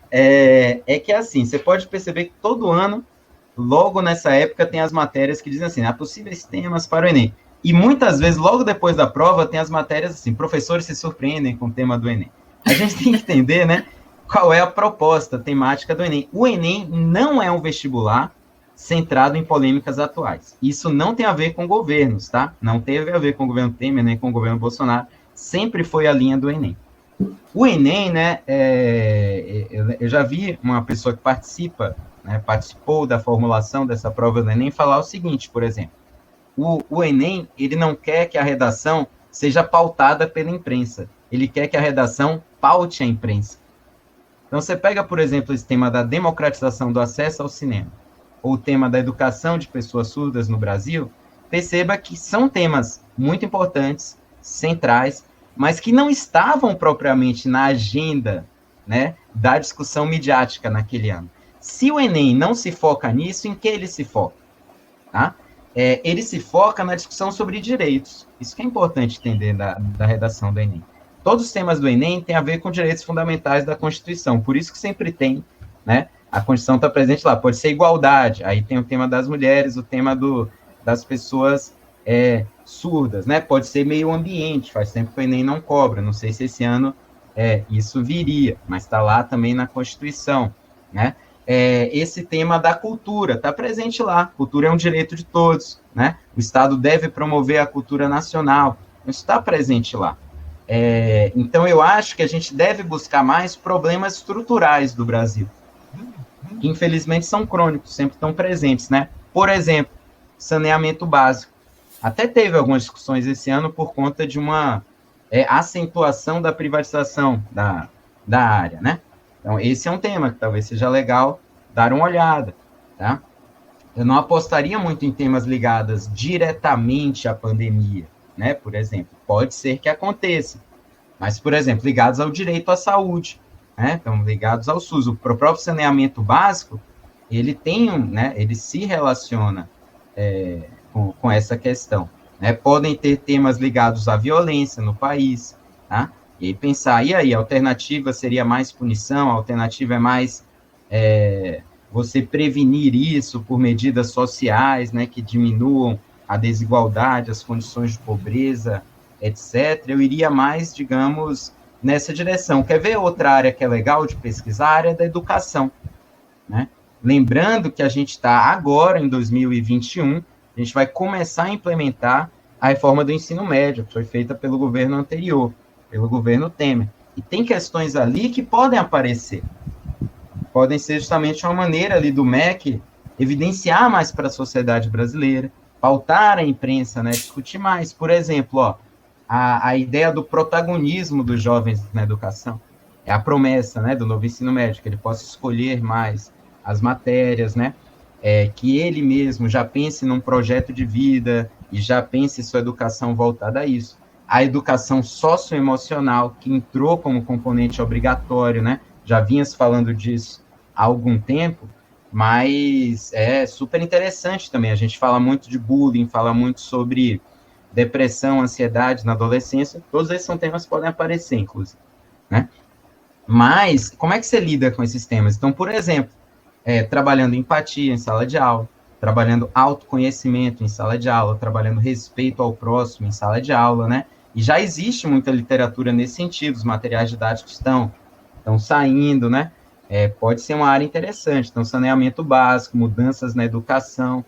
É que assim, você pode perceber que todo ano, logo nessa época, tem as matérias que dizem assim, possíveis temas para o Enem. E muitas vezes, logo depois da prova, tem as matérias assim, professores se surpreendem com o tema do Enem. A gente tem que entender, né, qual é a proposta temática do Enem. O Enem não é um vestibular centrado em polêmicas atuais. Isso não tem a ver com governos, tá? Não teve a ver com o governo Temer, nem com o governo Bolsonaro. Sempre foi a linha do Enem. O Enem, né, eu já vi uma pessoa que participou da formulação dessa prova do Enem, falar o seguinte, por exemplo, o Enem, ele não quer que a redação seja pautada pela imprensa, ele quer que a redação paute a imprensa. Então, você pega, por exemplo, esse tema da democratização do acesso ao cinema, ou o tema da educação de pessoas surdas no Brasil, perceba que são temas muito importantes, centrais, mas que não estavam propriamente na agenda, né, da discussão midiática naquele ano. Se o Enem não se foca nisso, em que ele se foca? Tá? Ele se foca na discussão sobre direitos. Isso que é importante entender da redação do Enem. Todos os temas do Enem têm a ver com direitos fundamentais da Constituição, por isso que sempre tem, né? A Constituição está presente lá, pode ser igualdade, aí tem o tema das mulheres, o tema das pessoas surdas, né? Pode ser meio ambiente, faz tempo que o Enem não cobra, não sei se esse ano isso viria, mas está lá também na Constituição, né? Esse tema da cultura está presente lá. Cultura é um direito de todos, né? O Estado deve promover a cultura nacional. Isso está presente lá. Então, eu acho que a gente deve buscar mais problemas estruturais do Brasil, que infelizmente são crônicos, sempre estão presentes, né? Por exemplo, saneamento básico. Até teve algumas discussões esse ano por conta de uma acentuação da privatização da área, né? Então, esse é um tema que talvez seja legal dar uma olhada, tá? Eu não apostaria muito em temas ligados diretamente à pandemia, né? Por exemplo, pode ser que aconteça, mas, por exemplo, ligados ao direito à saúde, né? Então, ligados ao SUS. O próprio saneamento básico, ele né? Ele se relaciona com essa questão, né? Podem ter temas ligados à violência no país, tá? E aí pensar, e aí, a alternativa seria mais punição, a alternativa é mais você prevenir isso por medidas sociais, né, que diminuam a desigualdade, as condições de pobreza, etc. Eu iria mais, digamos, nessa direção. Quer ver outra área que é legal de pesquisar? A área da educação, né? Lembrando que a gente está agora, em 2021, a gente vai começar a implementar a reforma do ensino médio, que foi feita pelo governo anterior, pelo governo Temer. E tem questões ali que podem aparecer. Podem ser justamente uma maneira ali do MEC evidenciar mais para a sociedade brasileira, pautar a imprensa, né, discutir mais. Por exemplo, a ideia do protagonismo dos jovens na educação. É a promessa, né, do novo ensino médio, que ele possa escolher mais as matérias, né, que ele mesmo já pense num projeto de vida e já pense sua educação voltada a isso. A educação socioemocional, que entrou como componente obrigatório, né, já vinha se falando disso há algum tempo, mas é super interessante também. A gente fala muito de bullying, fala muito sobre depressão, ansiedade na adolescência, todos esses são temas que podem aparecer, inclusive, né? Mas, como é que você lida com esses temas? Então, por exemplo, trabalhando empatia em sala de aula, trabalhando autoconhecimento em sala de aula, trabalhando respeito ao próximo em sala de aula, né? E já existe muita literatura nesse sentido, os materiais didáticos estão saindo, né? Pode ser uma área interessante. Então, saneamento básico, mudanças na educação,